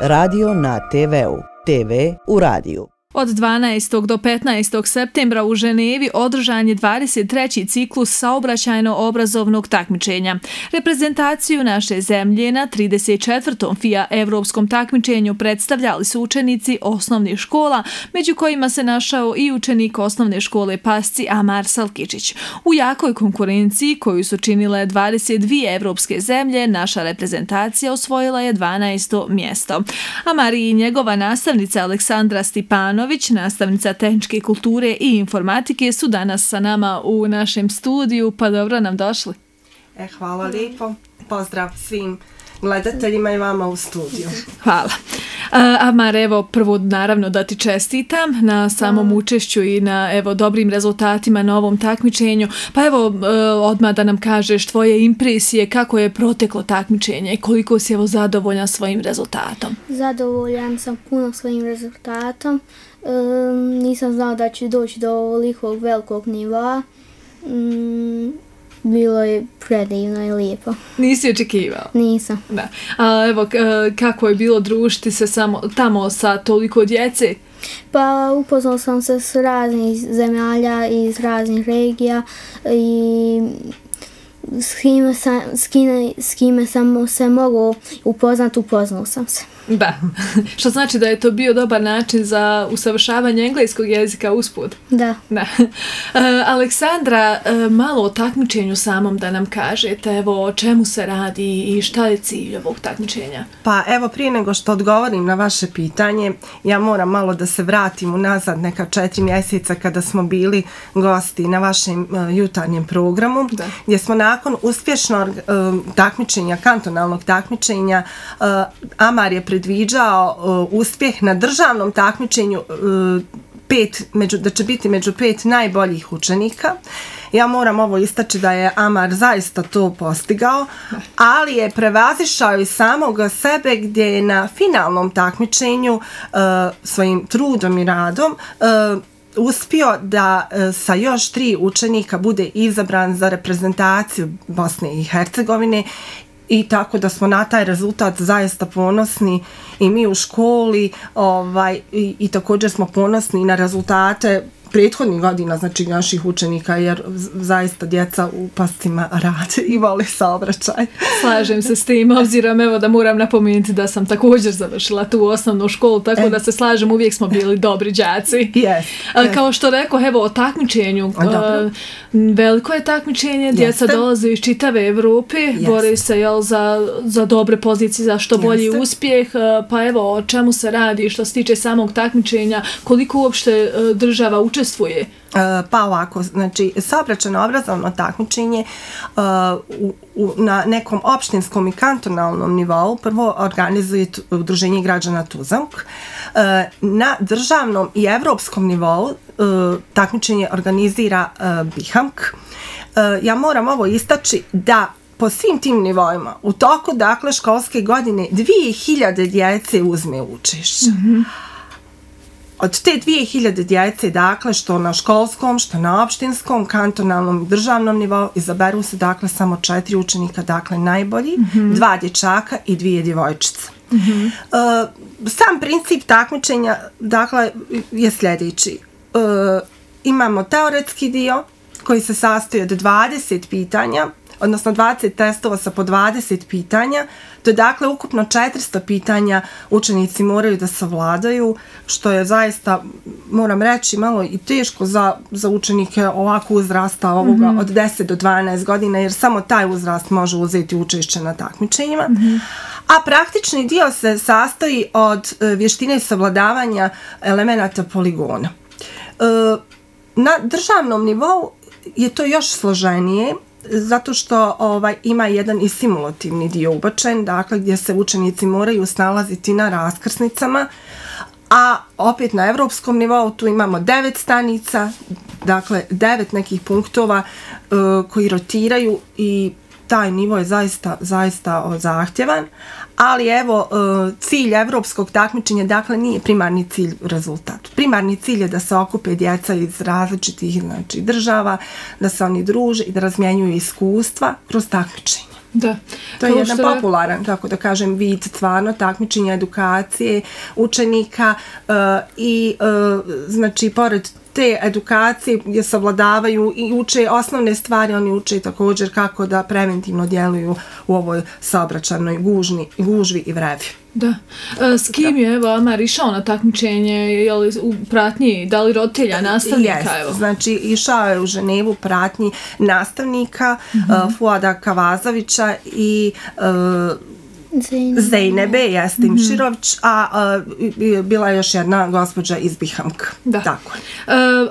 Radio na TV-u. TV u radiju. Od 12. do 15. septembra u Ženevi održan je 23. ciklus saobraćajno-obrazovnog takmičenja. Reprezentaciju naše zemlje na 34. FIA evropskom takmičenju predstavljali su učenici osnovnih škola, među kojima se našao i učenik osnovne škole Pasci Amar Salkičić. U jakoj konkurenciji koju su činile 22 evropske zemlje, naša reprezentacija osvojila je 12. mjesto. Amar i njegova nastavnica Aleksandra Stipanović, nastavnica tehničke kulture i informatike, su danas sa nama u našem studiju, pa dobro nam došli. Hvala lijepo. Pozdrav svim gledateljima i vama u studiju. Hvala. Amar, evo prvo naravno da ti čestitam na samom učešću i na dobrim rezultatima na ovom takmičenju. Pa evo odmah da nam kažeš tvoje impresije, kako je proteklo takmičenje i koliko si zadovoljan svojim rezultatom. Zadovoljan sam puno svojim rezultatom. Nisam znao da ću doći do ovolikog velikog nivoa. Bilo je predivno i lijepo. Nisi očekivao? Nisam. Da. A evo, kako je bilo družiti se tamo sa toliko djece? Pa upoznao sam se s raznih zemalja, iz raznih regija i s kime sam se mogao upoznao sam se. Da, što znači da je to bio dobar način za usavršavanje engleskog jezika usput. Da. Aleksandra, malo o takmičenju samom da nam kažete, evo o čemu se radi i šta je cilj ovog takmičenja? Pa evo, prije nego što odgovorim na vaše pitanje, ja moram malo da se vratim unazad neka 4 mjeseca kada smo bili gosti na vašem jutarnjem programu, gdje smo nakon uspješnog takmičenja, kantonalnog takmičenja, Amar je predviđao uspjeh na državnom takmičenju da će biti među 5 najboljih učenika. Ja moram ovo istaći da je Amar zaista to postigao, ali je prevazišao i samoga sebe gdje je na finalnom takmičenju svojim trudom i radom uspio da sa još 3 učenika bude izabran za reprezentaciju Bosne i Hercegovine. I tako da smo na taj rezultat zaista ponosni i mi u školi i također smo ponosni na rezultate prethodnih godina, znači naših učenika, jer zaista djeca u Pascima rade i vole saobraćaj. Slažem se s tim, obzirom evo da moram napomenuti da sam također završila tu osnovnu školu, tako da se slažem, uvijek smo bili dobri đaci. Kao što rekao, evo o takmičenju, veliko je takmičenje, djeca dolaze iz čitave Evrope, bore se za dobre pozicije, za što bolji uspjeh, pa evo o čemu se radi što se tiče samog takmičenja, koliko uopšte država učestvuje? Pa ovako, znači saobraćajno obrazovno takmičenje na nekom opštinskom i kantonalnom nivou prvo organizuje Udruženje građana Tuzemk. Na državnom i evropskom nivou takmičenje organizira BIHAMK. Ja moram ovo istaći da po svim tim nivoima u toku školske godine 2000 djece uzme učešće. Od te 2000 djece, što na školskom, što na opštinskom, kantonalnom i državnom nivou, izaberu se samo 4 učenika, najbolji, 2 dječaka i 2 djevojčice. Sam princip takmičenja, je sljedeći. Imamo teoretski dio koji se sastoji od 20 pitanja, odnosno 20 testova sa po 20 pitanja. To je ukupno 400 pitanja učenici moraju da savladaju, što je zaista, moram reći, malo i teško za učenike ovako uzrasta ovoga od 10 do 12 godina, jer samo taj uzrast može uzeti učešće na takmičenjima. A praktični dio se sastoji od vještine savladavanja elemenata poligona. Na državnom nivou je to još složenije, zato što ima jedan i simulativni dio ubačen, gdje se učenici moraju snalaziti na raskrsnicama, a opet na evropskom nivou tu imamo 9 stanica, 9 nekih punktova koji rotiraju i taj nivo je zaista zahtjevan, ali evo cilj evropskog takmičenja nije primarni cilj rezultat. Primarni cilj je da se okupe djeca iz različitih država, da se oni druže i da razmjenjuju iskustva kroz takmičenje. Da. To je jedan popularan, tako da kažem, vid stvarno takmičenja, edukacije učenika i znači pored te edukacije gdje savladavaju i uče osnovne stvari, oni uče također kako da preventivno djeluju u ovoj saobraćajnoj gužvi i vrevi. Da. S kim je evo Amar išao na takmičenje, je li u pratnji, da li roditelja, nastavnika? Evo? Znači išao je u Ženevu u pratnji nastavnika Fuada Kavazovića i Zejnebe, jeste Imširović, a bila je još jedna gospođa iz Bihamka. Da. Tako.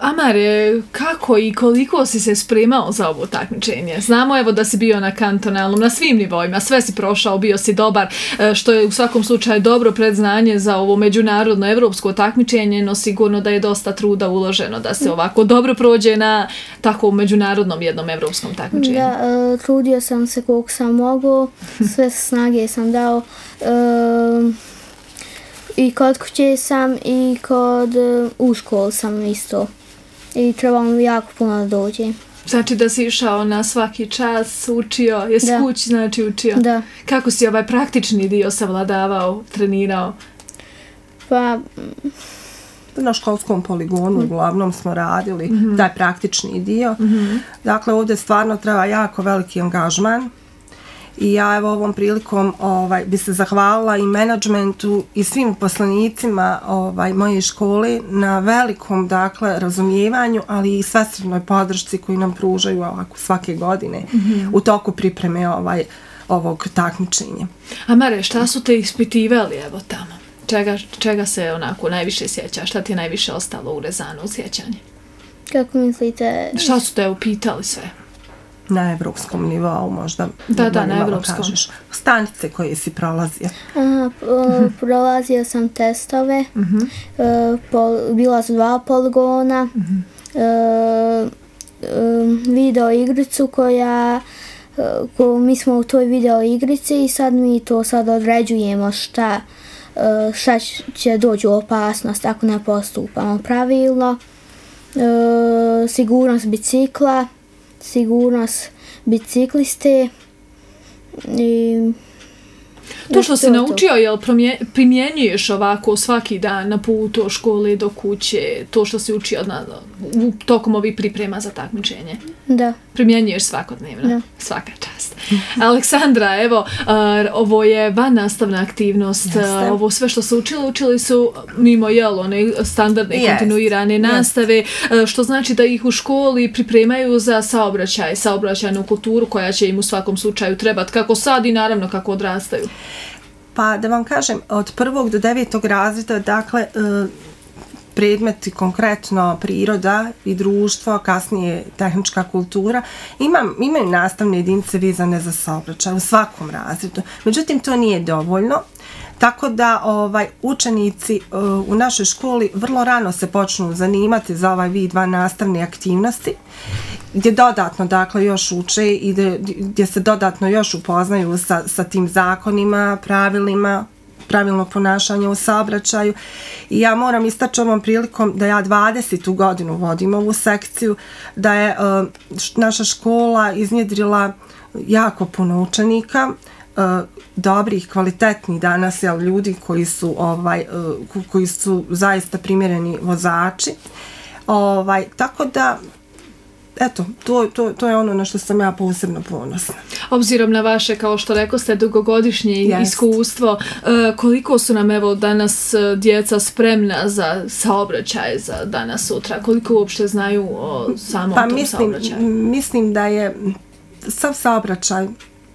Amare, kako i koliko si se spremao za ovo takmičenje? Znamo evo da si bio na kantonalnom, na svim nivoima, sve si prošao, bio si dobar, što je u svakom slučaju dobro predznanje za ovo međunarodno evropsko takmičenje, no sigurno da je dosta truda uloženo da se ovako dobro prođe na takvom međunarodnom jednom evropskom takmičenju. Da, trudio sam se koliko sam mogao, sve snage sam dao i kod kuće sam i u školu sam isto i trebalo mi jako puno da dođe. Znači da si išao na svaki čas, učio, jesi kući znači učio? Da. Kako si ovaj praktični dio savladavao, trenirao? Pa na školskom poligonu uglavnom smo radili taj praktični dio. Dakle, ovdje stvarno treba jako veliki angažman. I ja evo ovom prilikom bi se zahvalila i menadžmentu i svim uposlenicima moje škole na velikom razumijevanju, ali i svesrdnoj podršci koju nam pružaju ovako svake godine u toku pripreme ovog takmičenja. Amare, šta su te ispitivali evo tamo? Čega se onako najviše sjećaš? Šta ti je najviše ostalo urezano u sjećanje? Kako mislite? Šta su te upitali sve? Na evropskom nivou možda. Da, na evropskom. Stanice koje si prolazio. Prolazio sam testove, bila su 2 poligona, video igricu mi smo u toj video igrici i sad mi to određujemo šta će doći u opasnost ako ne postupamo pravilno. Sigurnost bicikla, sigurnost bicikliste i to što si naučio, jel primjenjuješ ovako svaki dan na putu od škole do kuće, to što si učio tokom ovih priprema za takmičenje? Da. Primjenjuješ svakodnevno? Da. Svaka čast. Aleksandra, evo, ovo je vannastavna aktivnost, ovo sve što su učili su mimo one standardne kontinuirane nastave, što znači da ih u školi pripremaju za saobraćajnu kulturu koja će im u svakom slučaju trebati, kako sad i naravno kako odrastaju. Pa da vam kažem, od 1. do 9. razreda, dakle, predmeti konkretno priroda i društvo, kasnije tehnička kultura, imaju nastavne jedinice vezane za saobraćaj u svakom razredu. Međutim, to nije dovoljno, tako da učenici u našoj školi vrlo rano se počnu zanimati za ovaj vid vannastavne aktivnosti, gdje dodatno još uče i gdje se dodatno još upoznaju sa tim zakonima, pravilima, pravilnog ponašanja u saobraćaju. I ja moram istaći ovom prilikom da ja 20. godinu vodim ovu sekciju, da je naša škola iznjedrila jako puno učenika, dobrih, kvalitetnih danas ljudi koji su zaista primjereni vozači. Tako da eto, to je ono na što sam ja posebno ponosna. Obzirom na vaše, kao što rekoste, dugogodišnje iskustvo, koliko su nam evo danas djeca spremna za saobraćaj za danas sutra? Koliko uopšte znaju o samom tom saobraćaju? Mislim da je sav saobraćaj,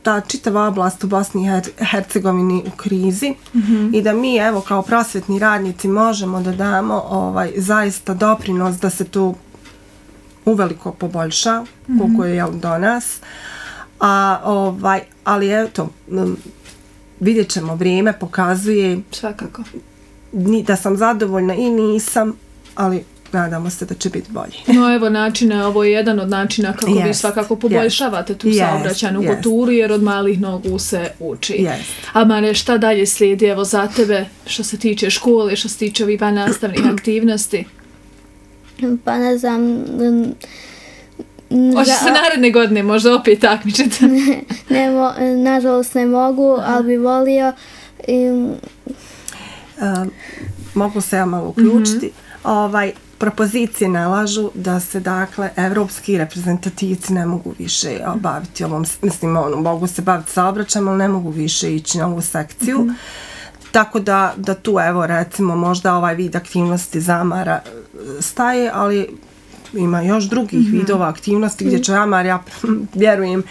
ta čitava oblast u Bosni i Hercegovini u krizi i da mi evo kao prosvetni radnici možemo da damo zaista doprinos da se to uveliko poboljša, koliko je do nas. Ali eto, vidjet ćemo, vrijeme pokazuje svakako da sam zadovoljna i nisam, ali nadamo se da će biti bolji. No evo ovo je jedan od načina kako vi svakako poboljšavate tu saobraćajnu kulturu, jer od malih nogu se uči. Amare, šta dalje slijedi evo za tebe što se tiče škole, što se tiče ovih vannastavnih aktivnosti? Pa ne znam, Hoće se naredne godine možda opet takmičiti? Nažalost ne mogu, ali bi volio. Mogu se ja malo uključiti. Propozicije nalažu da se, dakle, evropski reprezentativci ne mogu više baviti ovom, mislim, mogu se baviti saobraćajem, ali ne mogu više ići na ovu sekciju. Tako da tu, evo, recimo, možda ovaj vid aktivnosti zamara staje, ali ima još drugih vidova aktivnosti gdje će zamar, ja vjerujem,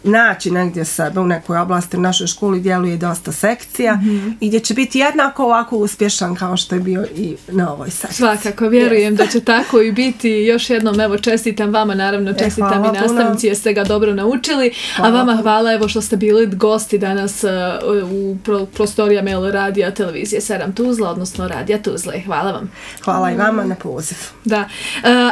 naći negdje sebe u nekoj oblasti. U našoj školi djeluje dosta sekcija i gdje će biti jednako ovako uspješan kao što je bio i na ovoj sekciji. Svakako, vjerujem da će tako i biti. Još jednom, evo, čestitam vama, naravno, čestitam i nastavnici jer ste ga dobro naučili, a vama hvala, evo, što ste bili gosti danas u prostorijama radija televizije 7 Tuzla, odnosno radija Tuzle. Hvala vam. Hvala i vama na poziv. Da.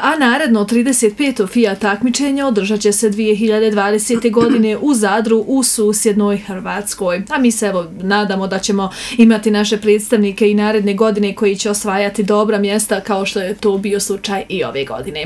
A naredno 35. FIA takmičenje održat će se 2020. godine u Zadru u susjednoj Hrvatskoj. A mi se evo nadamo da ćemo imati naše predstavnike i naredne godine koji će osvajati dobra mjesta kao što je to bio slučaj i ove godine.